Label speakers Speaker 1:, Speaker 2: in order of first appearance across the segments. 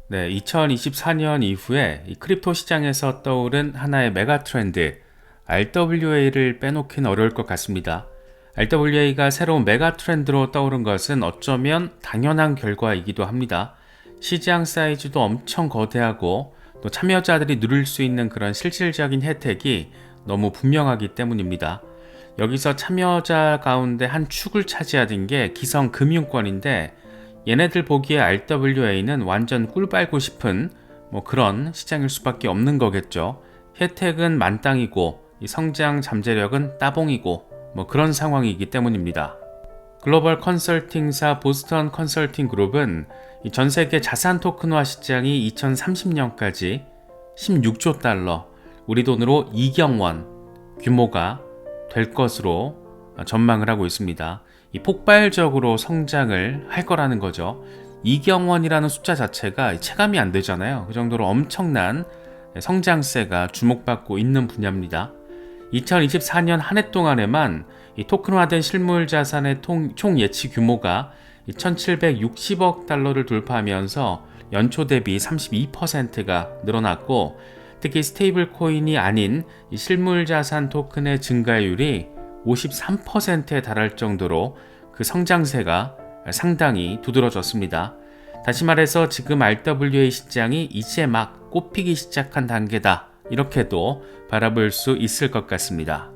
Speaker 1: 네, 2024년 이후에 이 크립토 시장에서 떠오른 하나의 메가 트렌드 RWA를 빼놓긴 어려울 것 같습니다. RWA가 새로운 메가 트렌드로 떠오른 것은 어쩌면 당연한 결과이기도 합니다. 시장 사이즈도 엄청 거대하고 또 참여자들이 누릴 수 있는 그런 실질적인 혜택이 너무 분명하기 때문입니다. 여기서 참여자 가운데 한 축을 차지하던 게 기성금융권인데 얘네들 보기에 RWA는 완전 꿀 빨고 싶은 그런 시장일 수밖에 없는 거겠죠. 혜택은 만땅이고 이 성장 잠재력은 따봉이고 그런 상황이기 때문입니다. 글로벌 컨설팅사 보스턴 컨설팅 그룹은 전 세계 자산 토큰화 시장이 2030년까지 16조 달러, 우리 돈으로 2경 원 규모가 될 것으로 전망을 하고 있습니다. 이 폭발적으로 성장을 할 거라는 거죠. 2경 원이라는 숫자 자체가 체감이 안 되잖아요. 그 정도로 엄청난 성장세가 주목받고 있는 분야입니다. 2024년 한 해 동안에만 이 토큰화된 실물 자산의 총 예치 규모가 1760억 달러를 돌파하면서 연초 대비 32%가 늘어났고, 특히 스테이블 코인이 아닌 이 실물 자산 토큰의 증가율이 53%에 달할 정도로 그 성장세가 상당히 두드러졌습니다. 다시 말해서 지금 RWA 시장이 이제 막 꽃피기 시작한 단계다, 이렇게도 바라볼 수 있을 것 같습니다.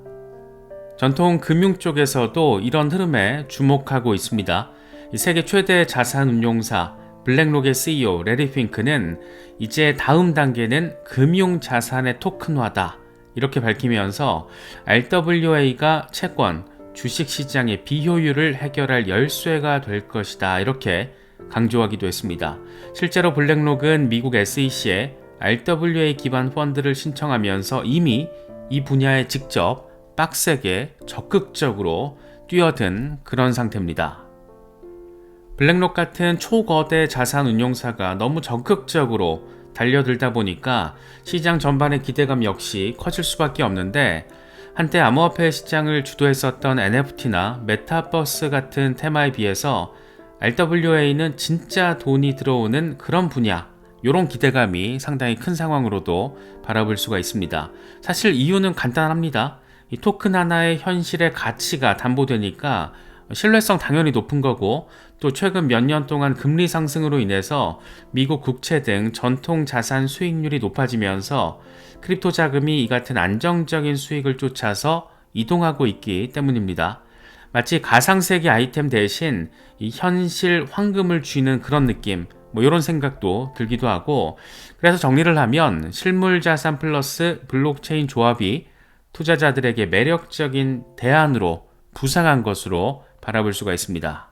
Speaker 1: 전통 금융 쪽에서도 이런 흐름에 주목하고 있습니다. 세계 최대 자산운용사 블랙록의 CEO 레리 핑크는 이제 다음 단계는 금융자산의 토큰화다, 이렇게 밝히면서 RWA가 채권, 주식시장의 비효율을 해결할 열쇠가 될 것이다, 이렇게 강조하기도 했습니다. 실제로 블랙록은 미국 SEC에 RWA 기반 펀드를 신청하면서 이미 이 분야에 직접 빡세게 적극적으로 뛰어든 그런 상태입니다. 블랙록 같은 초거대 자산 운용사가 너무 적극적으로 달려들다 보니까 시장 전반의 기대감 역시 커질 수밖에 없는데, 한때 암호화폐 시장을 주도했었던 NFT나 메타버스 같은 테마에 비해서 RWA는 진짜 돈이 들어오는 그런 분야, 이런 기대감이 상당히 큰 상황으로도 바라볼 수가 있습니다. 사실 이유는 간단합니다. 이 토큰 하나의 현실의 가치가 담보되니까 신뢰성 당연히 높은 거고, 또 최근 몇 년 동안 금리 상승으로 인해서 미국 국채 등 전통 자산 수익률이 높아지면서 크립토 자금이 이 같은 안정적인 수익을 쫓아서 이동하고 있기 때문입니다. 마치 가상세계 아이템 대신 이 현실 황금을 쥐는 그런 느낌, 이런 생각도 들기도 하고, 그래서 정리를 하면 실물 자산 플러스 블록체인 조합이 투자자들에게 매력적인 대안으로 부상한 것으로 바라볼 수가 있습니다.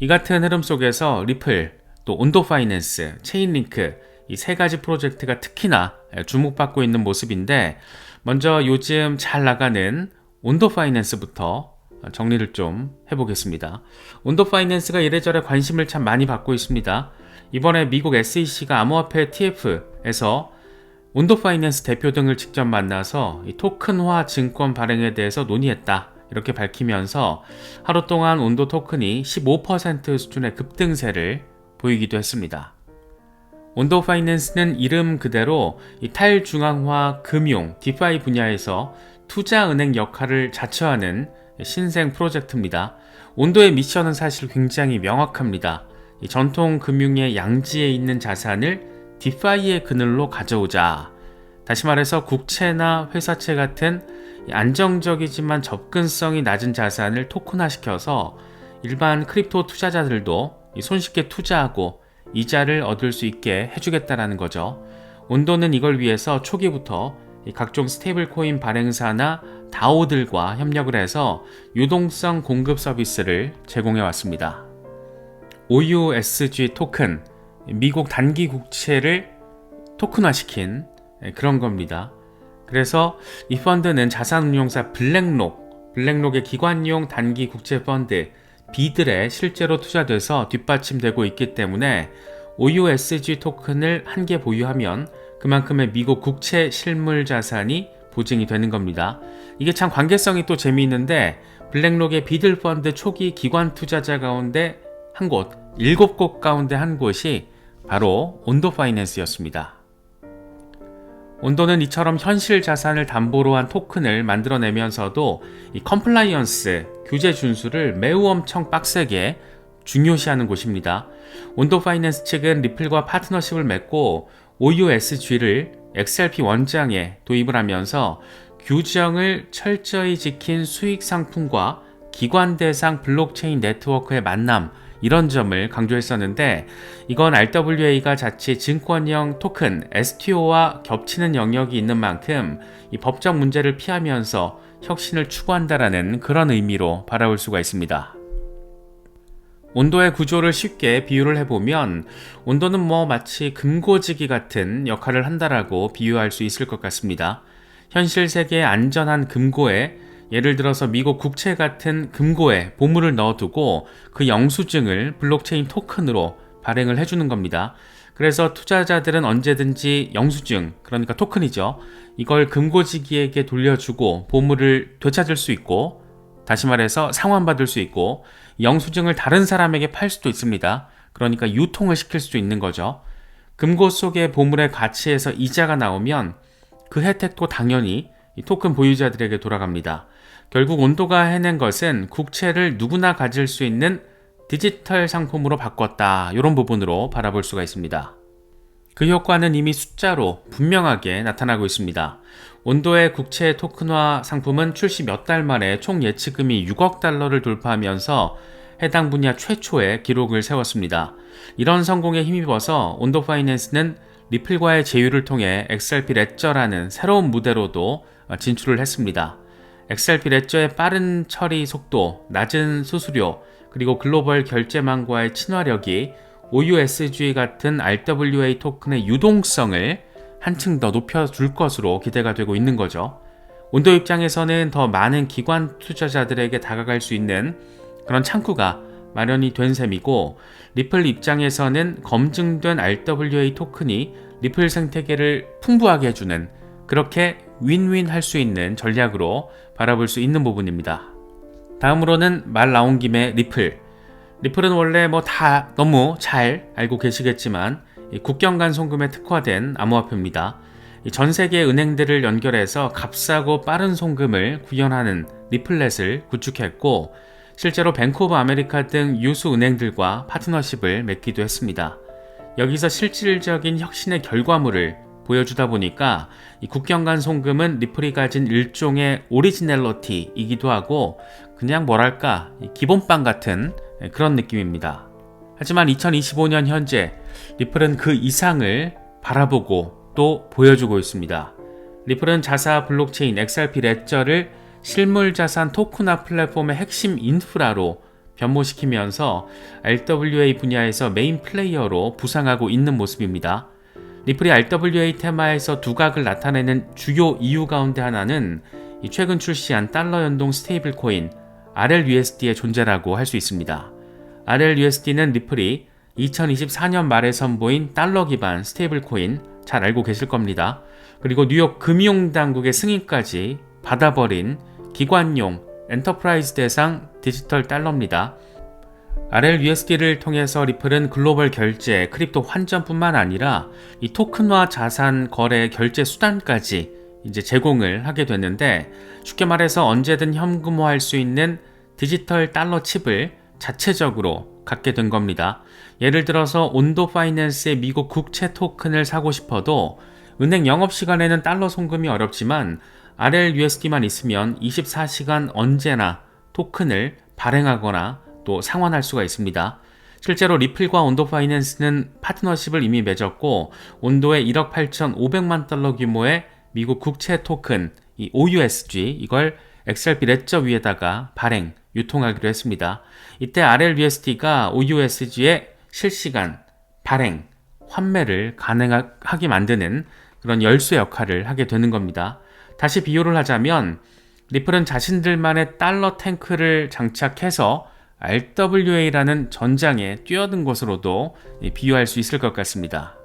Speaker 1: 이 같은 흐름 속에서 리플, 또 온도 파이낸스, 체인링크, 이 세 가지 프로젝트가 특히나 주목받고 있는 모습인데, 먼저 요즘 잘 나가는 온도 파이낸스부터 정리를 좀 해보겠습니다. 온도 파이낸스가 이래저래 관심을 참 많이 받고 있습니다. 이번에 미국 SEC가 암호화폐 TF에서 온도 파이낸스 대표 등을 직접 만나서 이 토큰화 증권 발행에 대해서 논의했다, 이렇게 밝히면서 하루 동안 온도 토큰이 15% 수준의 급등세를 보이기도 했습니다. 온도 파이낸스는 이름 그대로 이 탈중앙화 금융 디파이 분야에서 투자은행 역할을 자처하는 신생 프로젝트입니다. 온도의 미션은 사실 굉장히 명확합니다. 이 전통 금융의 양지에 있는 자산을 디파이의 그늘로 가져오자. 다시 말해서 국채나 회사채 같은 안정적이지만 접근성이 낮은 자산을 토큰화시켜서 일반 크립토 투자자들도 손쉽게 투자하고 이자를 얻을 수 있게 해주겠다라는 거죠. 온도는 이걸 위해서 초기부터 각종 스테이블 코인 발행사나 다오들과 협력을 해서 유동성 공급 서비스를 제공해 왔습니다. OUSG 토큰, 미국 단기 국채를 토큰화시킨 그런 겁니다. 그래서 이 펀드는 자산운용사 블랙록의 기관용 단기 국채 펀드 비들에 실제로 투자돼서 뒷받침되고 있기 때문에 OUSG 토큰을 한 개 보유하면 그만큼의 미국 국채 실물 자산이 보증이 되는 겁니다. 이게 참 관계성이 또 재미있는데, 블랙록의 비들 펀드 초기 기관 투자자 가운데 한 곳, 7곳 가운데 한 곳이 바로 온도 파이낸스였습니다. 온도는 이처럼 현실 자산을 담보로 한 토큰을 만들어내면서도 이 컴플라이언스, 규제 준수를 매우 엄청 빡세게 중요시하는 곳입니다. 온도 파이낸스 측은 리플과 파트너십을 맺고 OUSG를 XRP 원장에 도입을 하면서 규정을 철저히 지킨 수익 상품과 기관 대상 블록체인 네트워크의 만남, 이런 점을 강조했었는데, 이건 RWA가 자칫 증권형 토큰 STO와 겹치는 영역이 있는 만큼 이 법적 문제를 피하면서 혁신을 추구한다라는 그런 의미로 바라볼 수가 있습니다. 온도의 구조를 쉽게 비유를 해보면 온도는 마치 금고지기 같은 역할을 한다라고 비유할 수 있을 것 같습니다. 현실 세계의 안전한 금고에, 예를 들어서 미국 국채 같은 금고에 보물을 넣어두고 그 영수증을 블록체인 토큰으로 발행을 해주는 겁니다. 그래서 투자자들은 언제든지 영수증, 그러니까 토큰이죠, 이걸 금고지기에게 돌려주고 보물을 되찾을 수 있고, 다시 말해서 상환받을 수 있고, 영수증을 다른 사람에게 팔 수도 있습니다. 그러니까 유통을 시킬 수도 있는 거죠. 금고 속의 보물의 가치에서 이자가 나오면 그 혜택도 당연히 이 토큰 보유자들에게 돌아갑니다. 결국 온도가 해낸 것은 국채를 누구나 가질 수 있는 디지털 상품으로 바꿨다, 이런 부분으로 바라볼 수가 있습니다. 그 효과는 이미 숫자로 분명하게 나타나고 있습니다. 온도의 국채 토큰화 상품은 출시 몇 달 만에 총 예치금이 6억 달러를 돌파하면서 해당 분야 최초의 기록을 세웠습니다. 이런 성공에 힘입어서 온도 파이낸스는 리플과의 제휴를 통해 XRP 레저라는 새로운 무대로도 진출을 했습니다. XRP 레저의 빠른 처리 속도, 낮은 수수료, 그리고 글로벌 결제망과의 친화력이 OUSG 같은 RWA 토큰의 유동성을 한층 더 높여줄 것으로 기대가 되고 있는 거죠. 온도 입장에서는 더 많은 기관 투자자들에게 다가갈 수 있는 그런 창구가 마련이 된 셈이고, 리플 입장에서는 검증된 RWA 토큰이 리플 생태계를 풍부하게 해주는, 그렇게 윈윈 할 수 있는 전략으로 바라볼 수 있는 부분입니다. 다음으로는 말 나온 김에 리플은 원래 다 너무 잘 알고 계시겠지만 국경 간 송금에 특화된 암호화폐입니다. 전 세계 은행들을 연결해서 값싸고 빠른 송금을 구현하는 리플렛을 구축했고, 실제로 뱅크 오브 아메리카 등 유수 은행들과 파트너십을 맺기도 했습니다. 여기서 실질적인 혁신의 결과물을 보여주다 보니까 이 국경 간 송금은 리플이 가진 일종의 오리지널러티이기도 하고, 그냥 기본빵 같은 그런 느낌입니다. 하지만 2025년 현재 리플은 그 이상을 바라보고 또 보여주고 있습니다. 리플은 자사 블록체인 XRP 레저를 실물 자산 토큰화 플랫폼의 핵심 인프라로 변모시키면서 RWA 분야에서 메인 플레이어로 부상하고 있는 모습입니다. 리플이 RWA 테마에서 두각을 나타내는 주요 이유 가운데 하나는 최근 출시한 달러 연동 스테이블 코인 RLUSD의 존재라고 할 수 있습니다. RLUSD는 리플이 2024년 말에 선보인 달러 기반 스테이블 코인, 잘 알고 계실 겁니다. 그리고 뉴욕 금융당국의 승인까지 받아버린 기관용 엔터프라이즈 대상 디지털 달러입니다. RLUSD를 통해서 리플은 글로벌 결제, 크립토 환전뿐만 아니라 이 토큰화 자산 거래 결제 수단까지 이제 제공을 하게 됐는데, 쉽게 말해서 언제든 현금화할 수 있는 디지털 달러 칩을 자체적으로 갖게 된 겁니다. 예를 들어서 온도 파이낸스의 미국 국채 토큰을 사고 싶어도 은행 영업시간에는 달러 송금이 어렵지만 RLUSD만 있으면 24시간 언제나 토큰을 발행하거나 또 상환할 수가 있습니다. 실제로 리플과 온도 파이낸스는 파트너십을 이미 맺었고, 온도의 1억 8,500만 달러 규모의 미국 국채 토큰 이 OUSG, 이걸 XRP 레저 위에다가 발행, 유통하기로 했습니다. 이때 RLUSD가 OUSG의 실시간 발행, 환매를 가능하게 만드는 그런 열쇠 역할을 하게 되는 겁니다. 다시 비유를 하자면 리플은 자신들만의 달러 탱크를 장착해서 RWA라는 전장에 뛰어든 것으로도 비유할 수 있을 것 같습니다.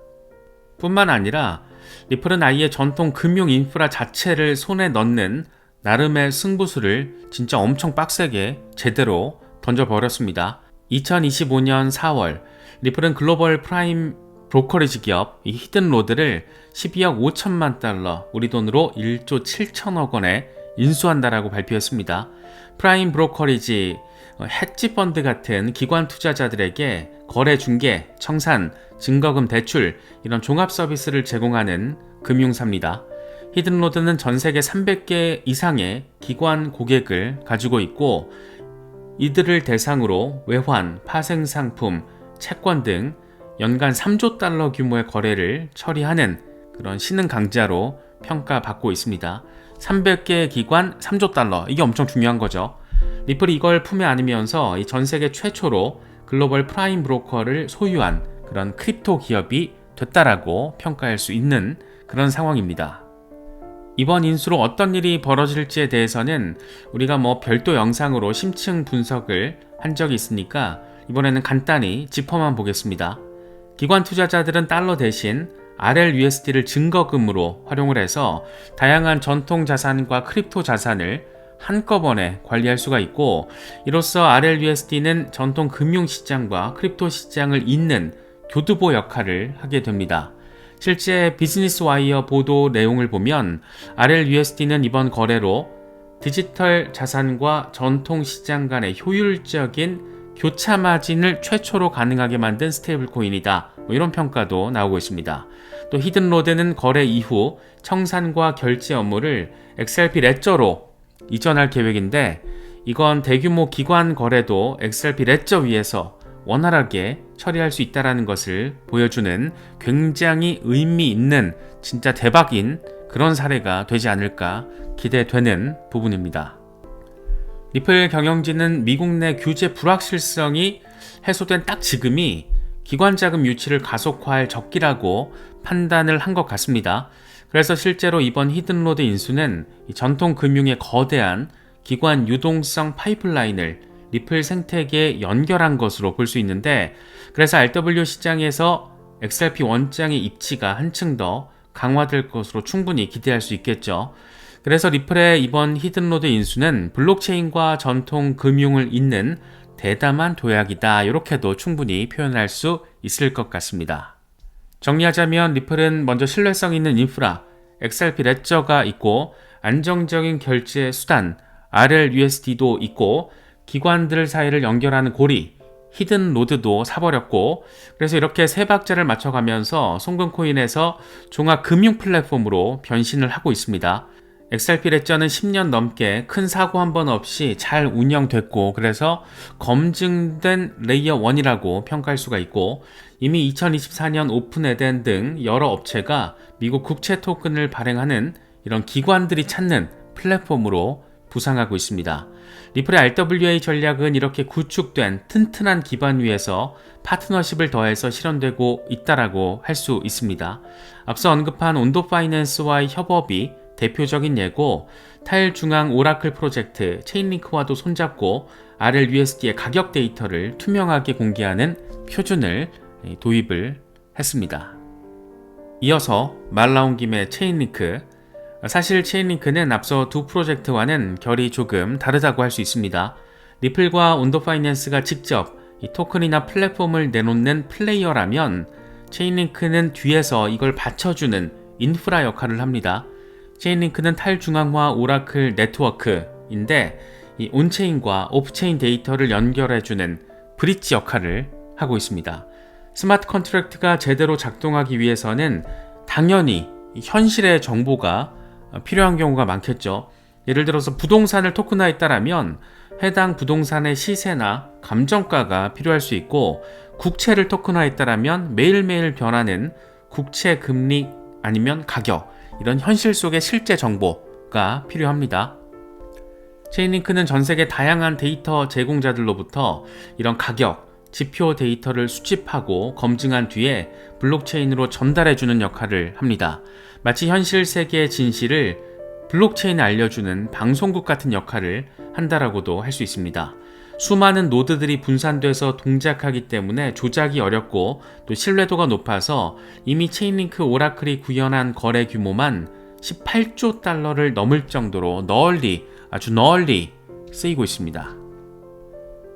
Speaker 1: 뿐만 아니라 리플은 아예 전통 금융 인프라 자체를 손에 넣는 나름의 승부수를 진짜 엄청 빡세게 제대로 던져버렸습니다. 2025년 4월 리플은 글로벌 프라임 브로커리지 기업 이 히든로드를 12억 5천만 달러, 우리 돈으로 1조 7천억 원에 인수한다라고 발표했습니다. 프라임 브로커리지, 헤지 펀드 같은 기관 투자자들에게 거래 중개, 청산, 증거금 대출 이런 종합 서비스를 제공하는 금융사입니다. 히든로드는 전 세계 300개 이상의 기관 고객을 가지고 있고 이들을 대상으로 외환, 파생상품, 채권 등 연간 3조 달러 규모의 거래를 처리하는 그런 신흥 강자로 평가받고 있습니다. 300개의 기관 3조 달러, 이게 엄청 중요한 거죠. 리플이 이걸 품에 안으면서 전 세계 최초로 글로벌 프라임 브로커를 소유한 그런 크립토 기업이 됐다라고 평가할 수 있는 그런 상황입니다. 이번 인수로 어떤 일이 벌어질지에 대해서는 우리가 별도 영상으로 심층 분석을 한 적이 있으니까 이번에는 간단히 짚어만 보겠습니다. 기관 투자자들은 달러 대신 RLUSD를 증거금으로 활용을 해서 다양한 전통 자산과 크립토 자산을 한꺼번에 관리할 수가 있고, 이로써 RLUSD는 전통 금융시장과 크립토 시장을 잇는 교두보 역할을 하게 됩니다. 실제 비즈니스 와이어 보도 내용을 보면 RLUSD는 이번 거래로 디지털 자산과 전통 시장 간의 효율적인 교차 마진을 최초로 가능하게 만든 스테이블 코인이다, 이런 평가도 나오고 있습니다. 또 히든로드는 거래 이후 청산과 결제 업무를 XRP 레저로 이전할 계획인데, 이건 대규모 기관 거래도 XRP 레저 위에서 원활하게 처리할 수 있다는 것을 보여주는 굉장히 의미 있는, 진짜 대박인 그런 사례가 되지 않을까 기대되는 부분입니다. 리플 경영진은 미국 내 규제 불확실성이 해소된 딱 지금이 기관 자금 유치를 가속화할 적기라고 판단을 한 것 같습니다. 그래서 실제로 이번 히든로드 인수는 전통 금융의 거대한 기관 유동성 파이프라인을 리플 생태계에 연결한 것으로 볼 수 있는데, 그래서 RW 시장에서 XRP 원장의 입지가 한층 더 강화될 것으로 충분히 기대할 수 있겠죠. 그래서 리플의 이번 히든로드 인수는 블록체인과 전통 금융을 잇는 대담한 도약이다, 이렇게도 충분히 표현할 수 있을 것 같습니다. 정리하자면 리플은 먼저 신뢰성 있는 인프라, XRP 레저가 있고 안정적인 결제 수단, RLUSD도 있고 기관들 사이를 연결하는 고리, 히든로드도 사버렸고, 그래서 이렇게 세 박자를 맞춰가면서 송금코인에서 종합 금융 플랫폼으로 변신을 하고 있습니다. XRP 레저는 10년 넘게 큰 사고 한 번 없이 잘 운영됐고, 그래서 검증된 레이어 1이라고 평가할 수가 있고, 이미 2024년 오픈에덴 등 여러 업체가 미국 국채 토큰을 발행하는 이런 기관들이 찾는 플랫폼으로 부상하고 있습니다. 리플의 RWA 전략은 이렇게 구축된 튼튼한 기반 위에서 파트너십을 더해서 실현되고 있다라고 할 수 있습니다. 앞서 언급한 온도 파이낸스와의 협업이 대표적인 예고, 탈중앙 오라클 프로젝트 체인링크와도 손잡고 RLUSD의 가격 데이터를 투명하게 공개하는 표준을 도입을 했습니다. 이어서 말 나온 김에 체인링크, 사실 체인링크는 앞서 두 프로젝트와는 결이 조금 다르다고 할 수 있습니다. 리플과 온도 파이낸스가 직접 이 토큰이나 플랫폼을 내놓는 플레이어라면 체인링크는 뒤에서 이걸 받쳐주는 인프라 역할을 합니다. 체인링크는 탈중앙화 오라클 네트워크인데 이 온체인과 오프체인 데이터를 연결해주는 브릿지 역할을 하고 있습니다. 스마트 컨트랙트가 제대로 작동하기 위해서는 당연히 현실의 정보가 필요한 경우가 많겠죠. 예를 들어서 부동산을 토큰화했다라면 해당 부동산의 시세나 감정가가 필요할 수 있고, 국채를 토큰화했다라면 매일매일 변하는 국채 금리 아니면 가격, 이런 현실 속의 실제 정보가 필요합니다. 체인링크는 전 세계 다양한 데이터 제공자들로부터 이런 가격, 지표 데이터를 수집하고 검증한 뒤에 블록체인으로 전달해주는 역할을 합니다. 마치 현실 세계의 진실을 블록체인에 알려주는 방송국 같은 역할을 한다라고도 할 수 있습니다. 수많은 노드들이 분산돼서 동작하기 때문에 조작이 어렵고 또 신뢰도가 높아서 이미 체인링크 오라클이 구현한 거래 규모만 18조 달러를 넘을 정도로 아주 널리 쓰이고 있습니다.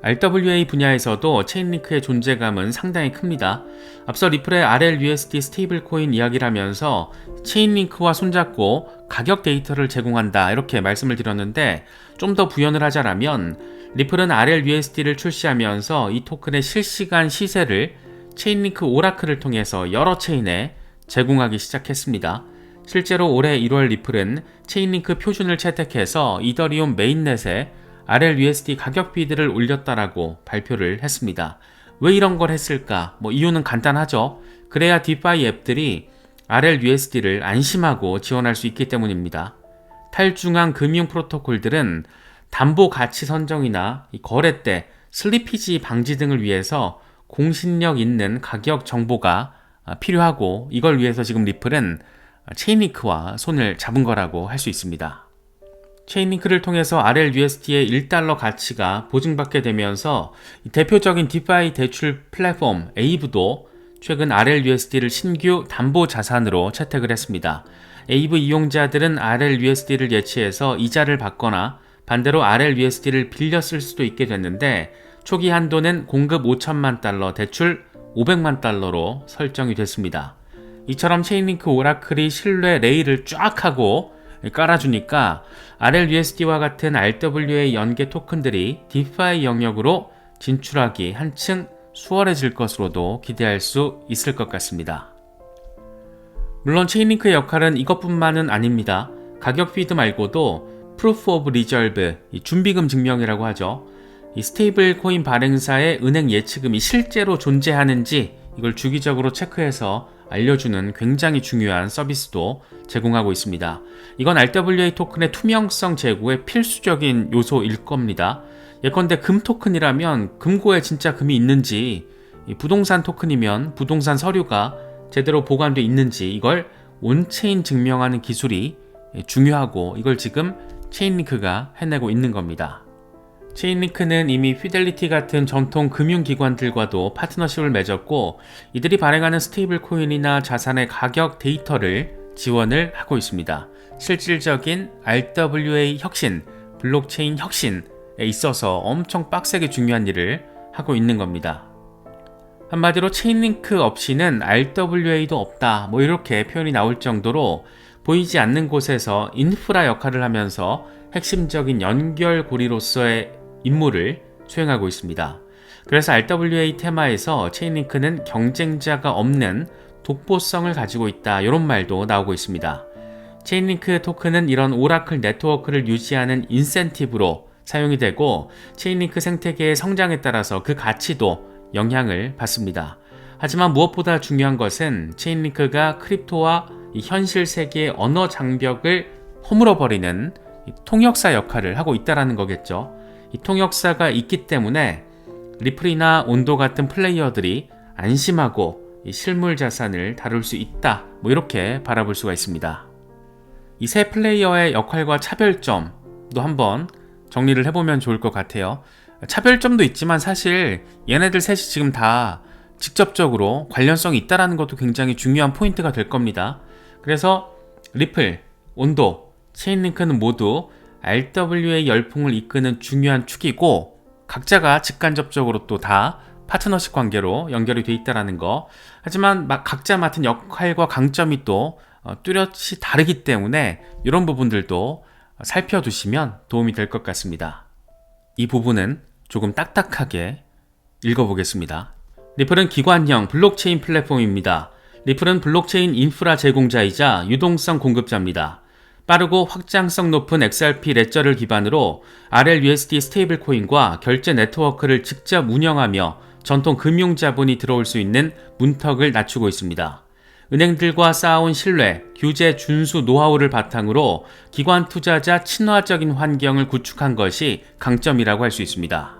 Speaker 1: RWA 분야에서도 체인링크의 존재감은 상당히 큽니다. 앞서 리플의 RLUSD 스테이블 코인 이야기를 하면서 체인링크와 손잡고 가격 데이터를 제공한다 이렇게 말씀을 드렸는데, 좀 더 부연을 하자면 리플은 RLUSD를 출시하면서 이 토큰의 실시간 시세를 체인링크 오라클을 통해서 여러 체인에 제공하기 시작했습니다. 실제로 올해 1월 리플은 체인링크 표준을 채택해서 이더리움 메인넷에 RLUSD 가격 비드를 올렸다라고 발표를 했습니다. 왜 이런 걸 했을까? 이유는 간단하죠. 그래야 디파이 앱들이 RLUSD를 안심하고 지원할 수 있기 때문입니다. 탈중앙 금융 프로토콜들은 담보 가치 선정이나 거래 때 슬리피지 방지 등을 위해서 공신력 있는 가격 정보가 필요하고, 이걸 위해서 지금 리플은 체인링크와 손을 잡은 거라고 할 수 있습니다. 체인링크를 통해서 RLUSD의 1달러 가치가 보증받게 되면서 대표적인 디파이 대출 플랫폼 에이브도 최근 RLUSD를 신규 담보 자산으로 채택을 했습니다. 에이브 이용자들은 RLUSD를 예치해서 이자를 받거나 반대로 RLUSD를 빌려 쓸 수도 있게 됐는데, 초기 한도는 공급 5천만 달러, 대출 500만 달러로 설정이 됐습니다. 이처럼 체인링크 오라클이 신뢰 레이를 쫙 하고 깔아주니까 RLUSD와 같은 RWA 연계 토큰들이 디파이 영역으로 진출하기 한층 수월해질 것으로도 기대할 수 있을 것 같습니다. 물론 체인링크의 역할은 이것뿐만은 아닙니다. 가격 비드 말고도 Proof of Reserve, 준비금 증명이라고 하죠. 이 스테이블 코인 발행사의 은행 예치금이 실제로 존재하는지 이걸 주기적으로 체크해서 알려주는 굉장히 중요한 서비스도 제공하고 있습니다. 이건 RWA 토큰의 투명성 제고의 필수적인 요소일 겁니다. 예컨대 금 토큰이라면 금고에 진짜 금이 있는지, 부동산 토큰이면 부동산 서류가 제대로 보관돼 있는지 이걸 온체인 증명하는 기술이 중요하고, 이걸 지금 체인링크가 해내고 있는 겁니다. 체인링크는 이미 피델리티 같은 전통 금융기관들과도 파트너십을 맺었고, 이들이 발행하는 스테이블 코인이나 자산의 가격 데이터를 지원을 하고 있습니다. 실질적인 RWA 혁신, 블록체인 혁신에 있어서 엄청 빡세게 중요한 일을 하고 있는 겁니다. 한마디로 체인링크 없이는 RWA도 없다, 이렇게 표현이 나올 정도로 보이지 않는 곳에서 인프라 역할을 하면서 핵심적인 연결고리로서의 임무를 수행하고 있습니다. 그래서 RWA 테마에서 체인링크는 경쟁자가 없는 독보성을 가지고 있다, 이런 말도 나오고 있습니다. 체인링크 토큰은 이런 오라클 네트워크를 유지하는 인센티브로 사용이 되고, 체인링크 생태계의 성장에 따라서 그 가치도 영향을 받습니다. 하지만 무엇보다 중요한 것은 체인링크가 크립토와 이 현실 세계의 언어 장벽을 허물어버리는 통역사 역할을 하고 있다는 거겠죠. 이 통역사가 있기 때문에 리플이나 온도 같은 플레이어들이 안심하고 이 실물 자산을 다룰 수 있다, 이렇게 바라볼 수가 있습니다. 이 세 플레이어의 역할과 차별점도 한번 정리를 해보면 좋을 것 같아요. 차별점도 있지만 사실 얘네들 셋이 지금 다 직접적으로 관련성이 있다는 것도 굉장히 중요한 포인트가 될 겁니다. 그래서 리플, 온도, 체인링크는 모두 RWA 열풍을 이끄는 중요한 축이고, 각자가 직간접적으로 또 다 파트너십 관계로 연결이 돼 있다는 거. 하지만 각자 맡은 역할과 강점이 또 뚜렷이 다르기 때문에 이런 부분들도 살펴두시면 도움이 될 것 같습니다. 이 부분은 조금 딱딱하게 읽어보겠습니다. 리플은 기관형 블록체인 플랫폼입니다. 리플은 블록체인 인프라 제공자이자 유동성 공급자입니다. 빠르고 확장성 높은 XRP 레저를 기반으로 RLUSD 스테이블 코인과 결제 네트워크를 직접 운영하며 전통 금융 자본이 들어올 수 있는 문턱을 낮추고 있습니다. 은행들과 쌓아온 신뢰, 규제 준수 노하우를 바탕으로 기관 투자자 친화적인 환경을 구축한 것이 강점이라고 할 수 있습니다.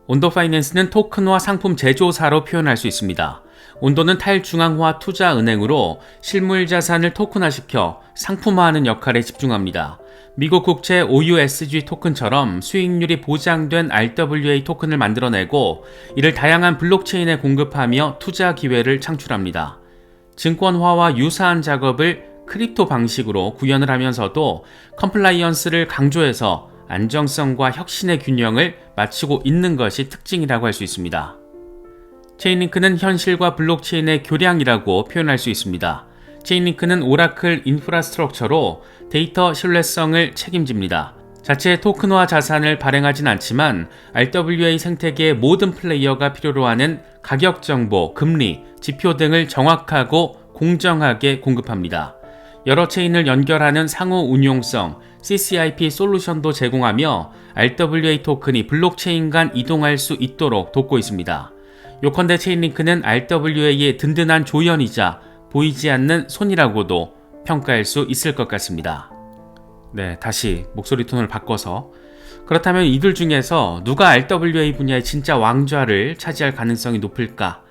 Speaker 1: 온도 파이낸스는 토큰화 상품 제조사로 표현할 수 있습니다. 온도는 탈중앙화 투자 은행으로 실물 자산을 토큰화시켜 상품화하는 역할에 집중합니다. 미국 국채 OUSG 토큰처럼 수익률이 보장된 RWA 토큰을 만들어내고, 이를 다양한 블록체인에 공급하며 투자 기회를 창출합니다. 증권화와 유사한 작업을 크립토 방식으로 구현을 하면서도 컴플라이언스를 강조해서 안정성과 혁신의 균형을 맞추고 있는 것이 특징이라고 할 수 있습니다. 체인링크는 현실과 블록체인의 교량이라고 표현할 수 있습니다. 체인링크는 오라클 인프라스트럭처로 데이터 신뢰성을 책임집니다. 자체 토큰화 자산을 발행하진 않지만 RWA 생태계의 모든 플레이어가 필요로 하는 가격 정보, 금리, 지표 등을 정확하고 공정하게 공급합니다. 여러 체인을 연결하는 상호 운용성, CCIP 솔루션도 제공하며 RWA 토큰이 블록체인 간 이동할 수 있도록 돕고 있습니다. 요컨대 체인링크는 RWA의 든든한 조연이자 보이지 않는 손이라고도 평가할 수 있을 것 같습니다. 네, 다시 목소리 톤을 바꿔서 그렇다면 이들 중에서 누가 RWA 분야의 진짜 왕좌를 차지할 가능성이 높을까?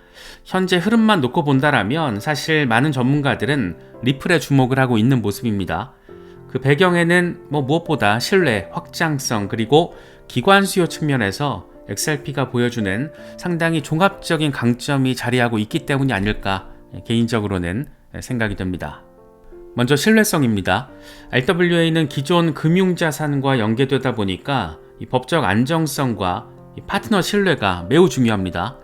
Speaker 1: 현재 흐름만 놓고 본다라면 사실 많은 전문가들은 리플에 주목을 하고 있는 모습입니다. 그 배경에는 무엇보다 신뢰, 확장성 그리고 기관 수요 측면에서 XRP가 보여주는 상당히 종합적인 강점이 자리하고 있기 때문이 아닐까 개인적으로는 생각이 됩니다. 먼저 신뢰성입니다. RWA는 기존 금융자산과 연계되다 보니까 이 법적 안정성과 이 파트너 신뢰가 매우 중요합니다.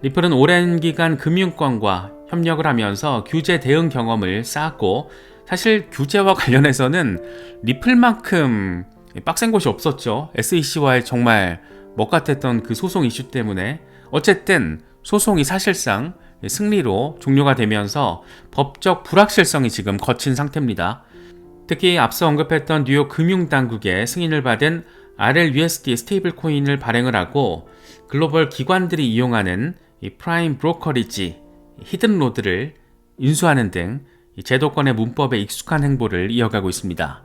Speaker 1: 리플은 오랜 기간 금융권과 협력을 하면서 규제 대응 경험을 쌓았고 사실 규제와 관련해서는 리플만큼 빡센 곳이 없었죠. SEC와의 정말 먹같았던 그 소송 이슈 때문에 어쨌든 소송이 사실상 승리로 종료가 되면서 법적 불확실성이 지금 거친 상태입니다. 특히 앞서 언급했던 뉴욕 금융당국의 승인을 받은 RLUSD 스테이블 코인을 발행을 하고 글로벌 기관들이 이용하는 이 프라임 브로커리지, 히든로드를 인수하는 등 제도권의 문법에 익숙한 행보를 이어가고 있습니다.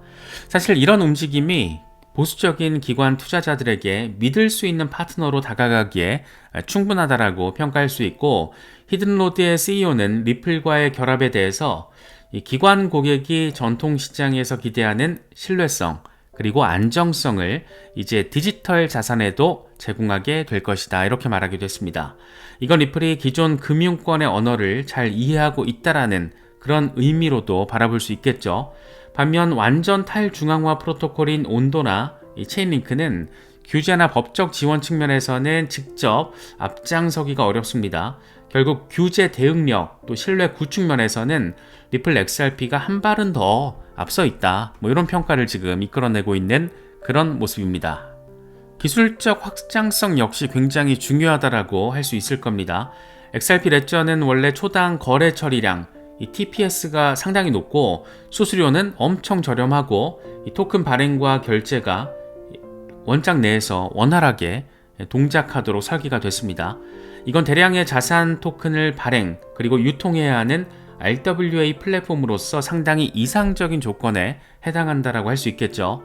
Speaker 1: 사실 이런 움직임이 보수적인 기관 투자자들에게 믿을 수 있는 파트너로 다가가기에 충분하다라고 평가할 수 있고 히든로드의 CEO는 리플과의 결합에 대해서 이 기관 고객이 전통시장에서 기대하는 신뢰성 그리고 안정성을 이제 디지털 자산에도 제공하게 될 것이다 이렇게 말하기도 했습니다. 이건 리플이 기존 금융권의 언어를 잘 이해하고 있다라는 그런 의미로도 바라볼 수 있겠죠. 반면 완전 탈중앙화 프로토콜인 온도나 이 체인링크는 규제나 법적 지원 측면에서는 직접 앞장서기가 어렵습니다. 결국 규제 대응력 또 신뢰 구축 면에서는 리플 XRP가 한 발은 더 앞서 있다. 이런 평가를 지금 이끌어내고 있는 그런 모습입니다. 기술적 확장성 역시 굉장히 중요하다라고 할 수 있을 겁니다. XRP 레저는 원래 초당 거래 처리량 이 TPS가 상당히 높고 수수료는 엄청 저렴하고 이 토큰 발행과 결제가 원장 내에서 원활하게 동작하도록 설계가 됐습니다. 이건 대량의 자산 토큰을 발행 그리고 유통해야 하는 RWA 플랫폼으로서 상당히 이상적인 조건에 해당한다라고 할 수 있겠죠.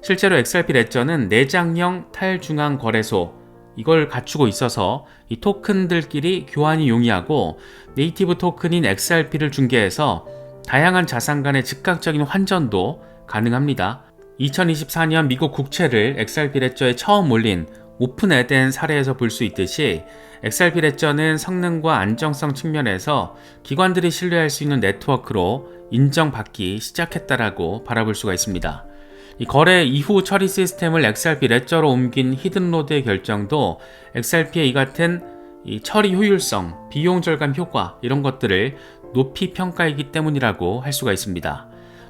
Speaker 1: 실제로 XRP 레저는 내장형 탈중앙 거래소 이걸 갖추고 있어서 이 토큰들끼리 교환이 용이하고 네이티브 토큰인 XRP를 중개해서 다양한 자산 간의 즉각적인 환전도 가능합니다. 2024년 미국 국채를 XRP 레저에 처음 올린 오픈 에덴 사례에서 볼 수 있듯이 XRP 레저는 성능과 안정성 측면에서 기관들이 신뢰할 수 있는 네트워크로 인정받기 시작했다라고 바라볼 수가 있습니다. 이 거래 이후 처리 시스템을 XRP 레저로 옮긴 히든로드의 결정도 XRP의 이 같은 이 처리 효율성, 비용 절감 효과 이런 것들을 높이 평가이기 때문이라고 할 수가 있습니다.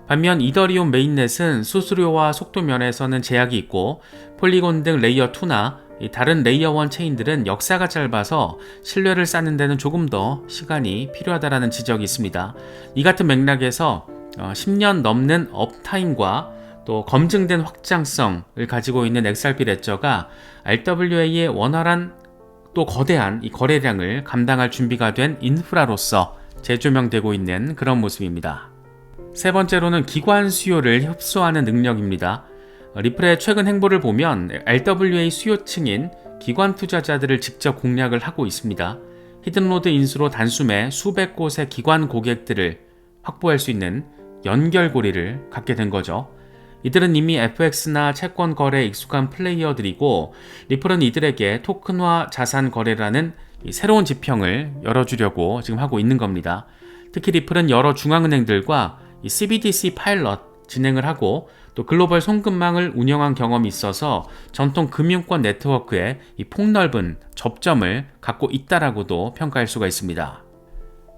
Speaker 1: 반면 이더리움 메인넷은 수수료와 속도 면에서는 제약이 있고 폴리곤 등 레이어 2나 다른 레이어 1 체인들은 역사가 짧아서 신뢰를 쌓는 데는 조금 더 시간이 필요하다는 지적이 있습니다. 이 같은 맥락에서 10년 넘는 업타임과 또 검증된 확장성을 가지고 있는 XRP 레저가 RWA의 원활한 또 거대한 이 거래량을 감당할 준비가 된 인프라로서 재조명되고 있는 그런 모습입니다. 세 번째로는 기관 수요를 흡수하는 능력입니다. 리플의 최근 행보를 보면 RWA 수요층인 기관 투자자들을 직접 공략을 하고 있습니다. 히든로드 인수로 단숨에 수백 곳의 기관 고객들을 확보할 수 있는 연결고리를 갖게 된 거죠. 이들은 이미 FX나 채권 거래에 익숙한 플레이어들이고 리플은 이들에게 토큰화 자산 거래라는 새로운 지평을 열어주려고 지금 하고 있는 겁니다. 특히 리플은 여러 중앙은행들과 CBDC 파일럿 진행을 하고 또 글로벌 송금망을 운영한 경험이 있어서 전통 금융권 네트워크에 이 폭넓은 접점을 갖고 있다라고도 평가할 수가 있습니다.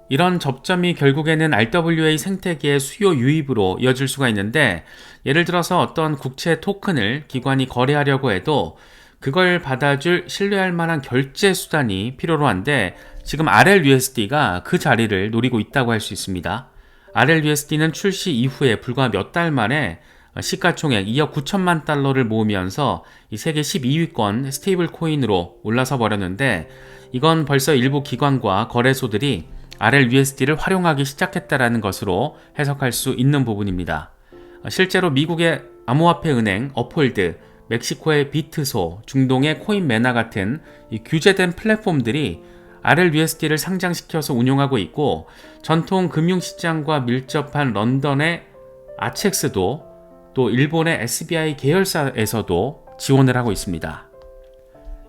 Speaker 1: 이런 접점이 결국에는 RWA 생태계의 수요 유입으로 이어질 수가 있는데, 예를 들어서 어떤 국채 토큰을 기관이 거래하려고 해도 그걸 받아줄 신뢰할 만한 결제 수단이 필요로 한데, 지금 RLUSD가 그 자리를 노리고 있다고 할 수 있습니다. RLUSD는 출시 이후에 불과 몇 달 만에 시가총액 2억 9천만 달러를 모으면서 이 세계 12위권 스테이블 코인으로 올라서 버렸는데, 이건 벌써 일부 기관과 거래소들이 RLUSD를 활용하기 시작했다라는 것으로 해석할 수 있는 부분입니다. 실제로 미국의 암호화폐 은행 업홀드, 멕시코의 비트소, 중동의 코인메나 같은 이 규제된 플랫폼들이 RLUSD를 상장시켜서 운용하고 있고, 전통 금융시장과 밀접한 런던의 아첵스도, 또 일본의 SBI 계열사에서도 지원을 하고 있습니다.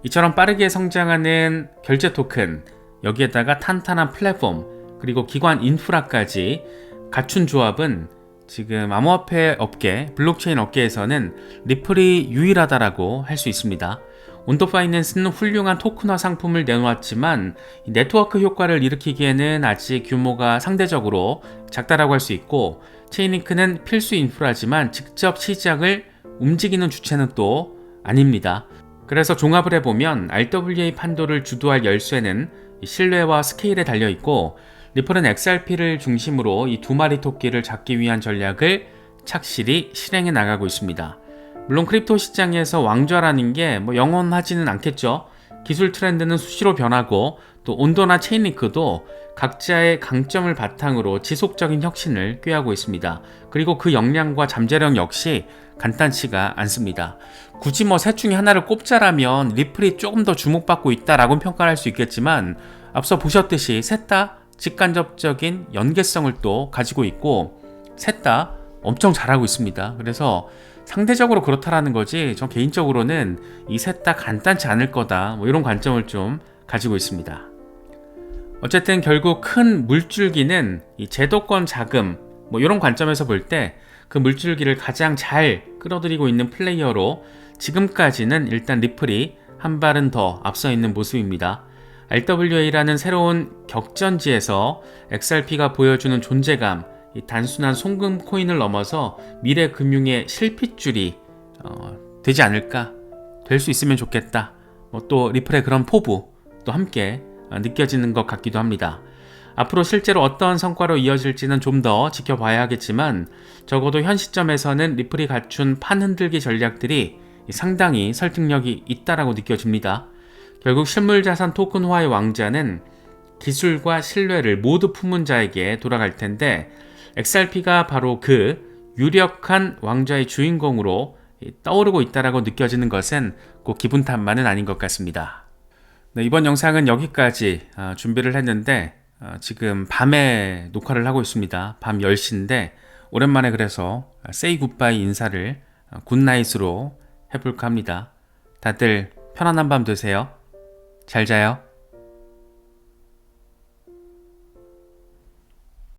Speaker 1: 이처럼 빠르게 성장하는 결제 토큰, 여기에다가 탄탄한 플랫폼, 그리고 기관 인프라까지 갖춘 조합은 지금 암호화폐 업계, 블록체인 업계에서는 리플이 유일하다라고 할 수 있습니다. 온도파이낸스는 훌륭한 토큰화 상품을 내놓았지만 네트워크 효과를 일으키기에는 아직 규모가 상대적으로 작다라고 할 수 있고, 체인링크는 필수 인프라지만 직접 시장을 움직이는 주체는 또 아닙니다. 그래서 종합을 해보면 RWA 판도를 주도할 열쇠는 신뢰와 스케일에 달려있고, 리플은 XRP를 중심으로 이 두 마리 토끼를 잡기 위한 전략을 착실히 실행해 나가고 있습니다. 물론 크립토 시장에서 왕좌라는 게 영원하지는 않겠죠. 기술 트렌드는 수시로 변하고, 또 온도나 체인링크도 각자의 강점을 바탕으로 지속적인 혁신을 꾀하고 있습니다. 그리고 그 역량과 잠재력 역시 간단치가 않습니다. 굳이 셋 중에 하나를 꼽자라면 리플이 조금 더 주목받고 있다라고 평가할 수 있겠지만, 앞서 보셨듯이 셋 다 직간접적인 연계성을 또 가지고 있고, 셋 다 엄청 잘하고 있습니다. 그래서 상대적으로 그렇다라는 거지, 저 개인적으로는 이 셋 다 간단치 않을 거다, 이런 관점을 좀 가지고 있습니다. 어쨌든 결국 큰 물줄기는 이 제도권 자금, 이런 관점에서 볼 때 그 물줄기를 가장 잘 끌어들이고 있는 플레이어로 지금까지는 일단 리플이 한 발은 더 앞서 있는 모습입니다. RWA라는 새로운 격전지에서 XRP가 보여주는 존재감, 이 단순한 송금 코인을 넘어서 미래 금융의 실핏줄이 되지 않을까, 될 수 있으면 좋겠다, 또 리플의 그런 포부 또 함께 느껴지는 것 같기도 합니다. 앞으로 실제로 어떤 성과로 이어질지는 좀 더 지켜봐야 하겠지만, 적어도 현 시점에서는 리플이 갖춘 판 흔들기 전략들이 상당히 설득력이 있다라고 느껴집니다. 결국 실물자산 토큰화의 왕자는 기술과 신뢰를 모두 품은 자에게 돌아갈 텐데, XRP가 바로 그 유력한 왕좌의 주인공으로 떠오르고 있다라고 느껴지는 것은 꼭 기분 탓만은 아닌 것 같습니다. 네, 이번 영상은 여기까지 준비를 했는데, 지금 밤에 녹화를 하고 있습니다. 밤 10시인데 오랜만에 그래서 say goodbye 인사를 굿나잇으로 해볼까 합니다. 다들 편안한 밤 되세요. 잘 자요.